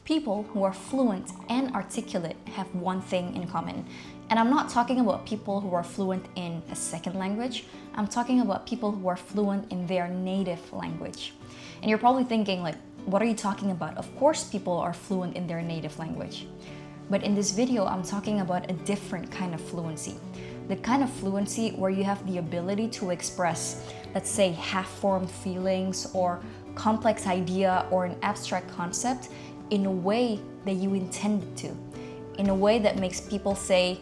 People who are fluent and articulate have one thing in common. And I'm not talking about people who are fluent in a second language. I'm talking about people who are fluent in their native language. And you're probably thinking, like, what are you talking about? Of course people are fluent in their native language. But in this video, I'm talking about a different kind of fluency. The kind of fluency where you have the ability to express, let's say, half-formed feelings or complex idea or an abstract concept in a way that you intended to, in a way that makes people say,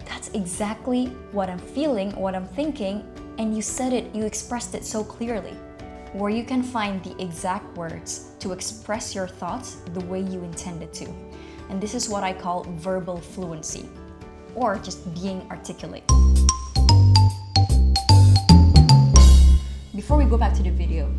that's exactly what I'm feeling, what I'm thinking, and you said it, you expressed it so clearly. Where you can find the exact words to express your thoughts the way you intended to. And this is what I call verbal fluency, or just being articulate. Before we go back to the video,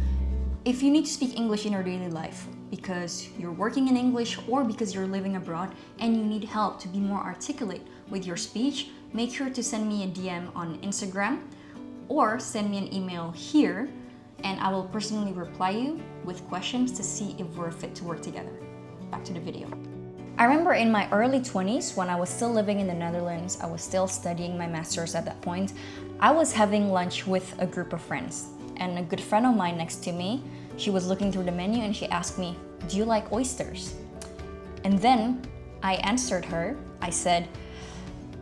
if you need to speak English in your daily life because you're working in English or because you're living abroad and you need help to be more articulate with your speech, make sure to send me a DM on Instagram or send me an email here, and I will personally reply you with questions to see if we're fit to work together. Back to the video. I remember in my early 20s, when I was still living in the Netherlands, I was still studying my master's at that point, I was having lunch with a group of friends. And a good friend of mine next to me, she was looking through the menu and she asked me, do you like oysters? And then I answered her. I said,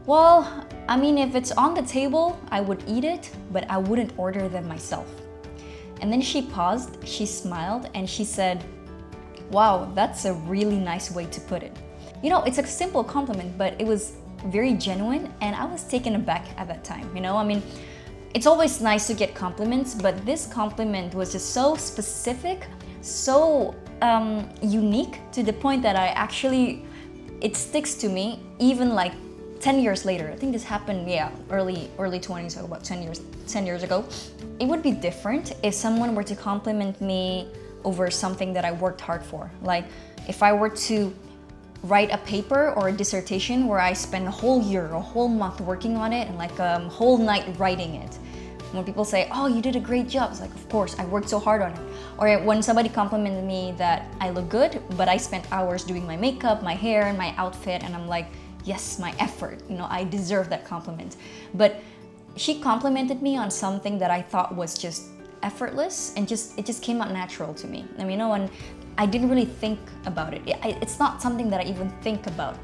well, I mean, if it's on the table, I would eat it, but I wouldn't order them myself. And then she paused, she smiled, and she said, wow, that's a really nice way to put it. You know, it's a simple compliment, but it was very genuine, and I was taken aback at that time. You know, I mean, it's always nice to get compliments, but this compliment was just so specific, so unique, to the point that it sticks to me even like 10 years later. I think this happened, early 20s, so about 10 years ago. It would be different if someone were to compliment me over something that I worked hard for. Like if I were to write a paper or a dissertation where I spend a whole year, a whole month working on it and like a whole night writing it. When people say, oh, you did a great job, it's like, of course, I worked so hard on it. Or when somebody complimented me that I look good, but I spent hours doing my makeup, my hair, and my outfit, and I'm like, yes, my effort, you know, I deserve that compliment. But she complimented me on something that I thought was just effortless, and it just came out natural to me. I mean, you know, and I didn't really think about it. It's not something that I even think about.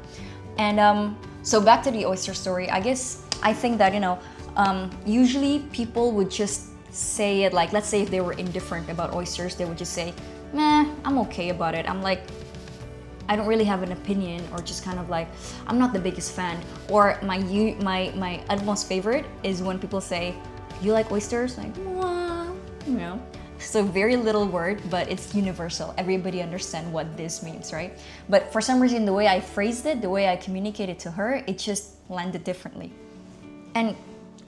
And so back to the oyster story, I think that, you know, usually people would just say it like, let's say if they were indifferent about oysters, they would just say, meh, I'm okay about it. I'm like, I don't really have an opinion, or just kind of like, I'm not the biggest fan. Or my utmost favorite is when people say, you like oysters? Like, well, you know. So very little word, but it's universal. Everybody understands what this means, right? But for some reason, the way I phrased it, the way I communicated to her, it just landed differently. And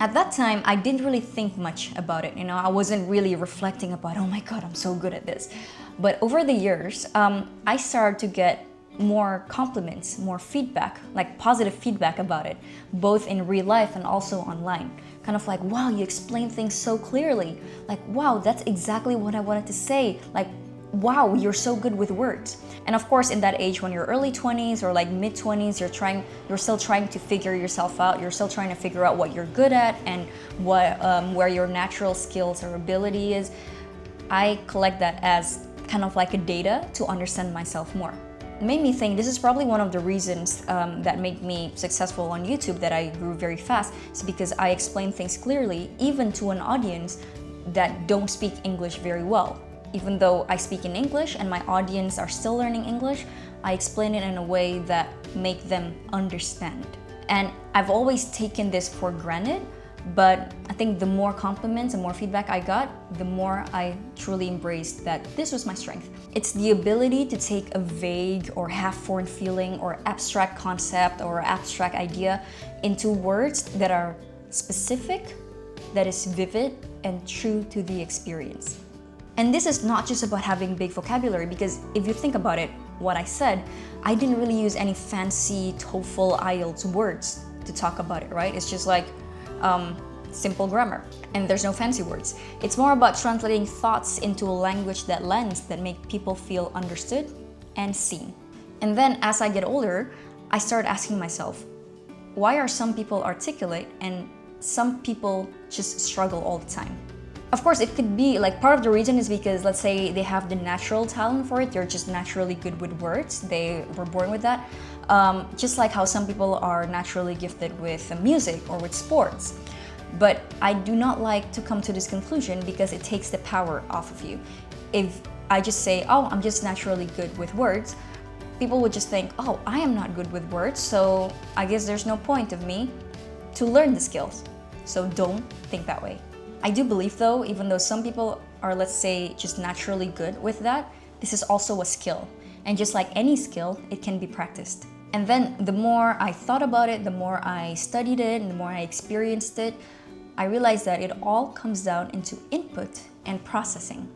at that time, I didn't really think much about it. You know, I wasn't really reflecting about, oh my God, I'm so good at this. But over the years, I started to get more compliments, more feedback, like positive feedback about it, both in real life and also online. Kind of like, wow, you explain things so clearly. Like, wow, that's exactly what I wanted to say. Like, wow, you're so good with words. And of course, in that age, when you're early 20s or like mid 20s, you're still trying to figure yourself out. You're still trying to figure out what you're good at and where your natural skills or ability is. I collect that as kind of like a data to understand myself more. It made me think this is probably one of the reasons that made me successful on YouTube, that I grew very fast, is because I explain things clearly, even to an audience that don't speak English very well. Even though I speak in English and my audience are still learning English, I explain it in a way that make them understand. And I've always taken this for granted, but I think the more compliments and more feedback I got, the more I truly embraced that this was my strength. It's the ability to take a vague or half-formed feeling or abstract concept or abstract idea into words that are specific, that is vivid and true to the experience. And this is not just about having big vocabulary, because if you think about it, what I said, I didn't really use any fancy TOEFL, IELTS words to talk about it, right? It's just like simple grammar, and there's no fancy words. It's more about translating thoughts into a language that lands, that make people feel understood and seen. And then as I get older, I start asking myself, why are some people articulate and some people just struggle all the time? Of course, it could be like part of the reason is because, let's say, they have the natural talent for it. They're just naturally good with words. They were born with that. Just like how some people are naturally gifted with music or with sports. But I do not like to come to this conclusion because it takes the power off of you. If I just say, oh, I'm just naturally good with words, people would just think, oh, I am not good with words, so I guess there's no point of me to learn the skills. So don't think that way. I do believe though, even though some people are, let's say, just naturally good with that, this is also a skill. And just like any skill, it can be practiced. And then the more I thought about it, the more I studied it, and the more I experienced it, I realized that it all comes down into input and processing.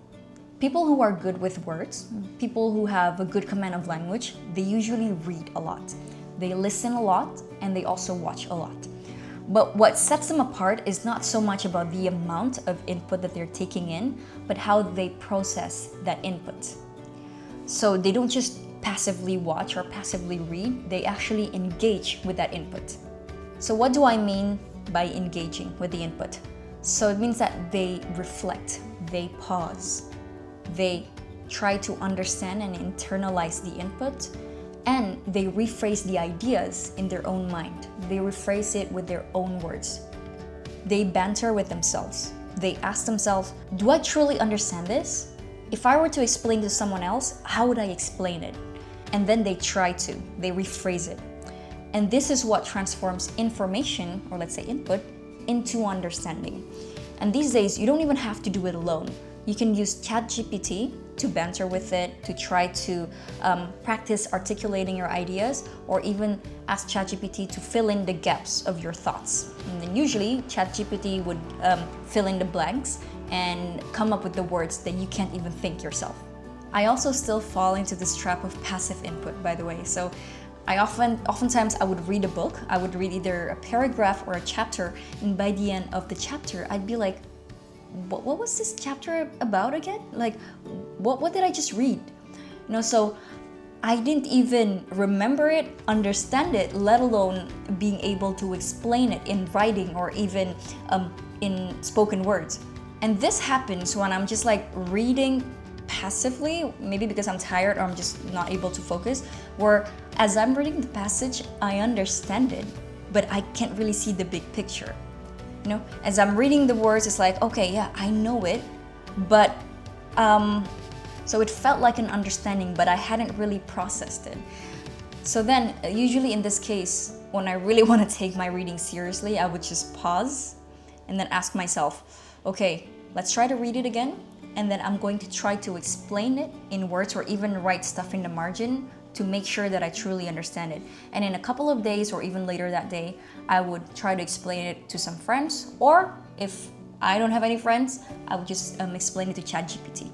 People who are good with words, people who have a good command of language, they usually read a lot. They listen a lot, and they also watch a lot. But what sets them apart is not so much about the amount of input that they're taking in, but how they process that input. So they don't just passively watch or passively read, they actually engage with that input. So what do I mean by engaging with the input? So it means that they reflect, they pause, they try to understand and internalize the input, and they rephrase the ideas in their own mind. They rephrase it with their own words. They banter with themselves. They ask themselves, do I truly understand this? If I were to explain to someone else, how would I explain it? And then they try to, they rephrase it. And this is what transforms information, or let's say input, into understanding. And these days, you don't even have to do it alone. You can use ChatGPT to banter with it, to try to practice articulating your ideas, or even ask ChatGPT to fill in the gaps of your thoughts. And then usually, ChatGPT would fill in the blanks and come up with the words that you can't even think yourself. I also still fall into this trap of passive input, by the way. So oftentimes I would read a book, I would read either a paragraph or a chapter, and by the end of the chapter, I'd be like, what was this chapter about again? Like, what did I just read? You know, so I didn't even remember it, understand it, let alone being able to explain it in writing or even in spoken words. And this happens when I'm just like reading passively, maybe because I'm tired or I'm just not able to focus, where as I'm reading the passage, I understand it, but I can't really see the big picture. You know, as I'm reading the words, it's like, okay, yeah, I know it, but so it felt like an understanding, but I hadn't really processed it. So then, usually in this case, when I really want to take my reading seriously, I would just pause and then ask myself, okay, let's try to read it again, and then I'm going to try to explain it in words or even write stuff in the margin to make sure that I truly understand it. And in a couple of days or even later that day, I would try to explain it to some friends, or if I don't have any friends, I would just explain it to ChatGPT.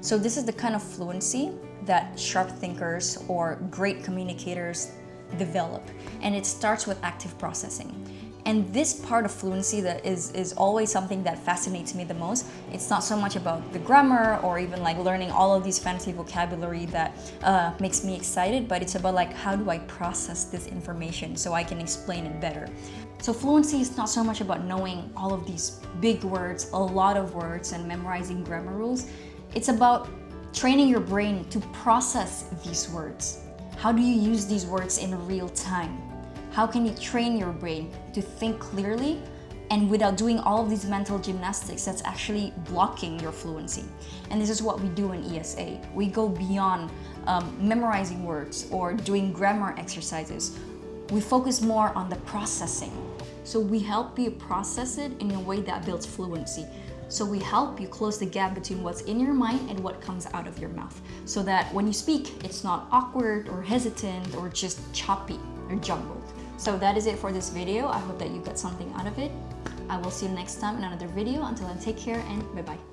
So this is the kind of fluency that sharp thinkers or great communicators develop, and it starts with active processing. And this part of fluency that is always something that fascinates me the most. It's not so much about the grammar or even like learning all of these fancy vocabulary that makes me excited, but it's about like, how do I process this information so I can explain it better? So fluency is not so much about knowing all of these big words, a lot of words, and memorizing grammar rules. It's about training your brain to process these words. How do you use these words in real time? How can you train your brain to think clearly and without doing all of these mental gymnastics that's actually blocking your fluency? And this is what we do in ESA. We go beyond memorizing words or doing grammar exercises. We focus more on the processing. So we help you process it in a way that builds fluency. So we help you close the gap between what's in your mind and what comes out of your mouth, so that when you speak, it's not awkward or hesitant or just choppy or jumbled. So that is it for this video. I hope that you got something out of it. I will see you next time in another video. Until then, take care and bye-bye.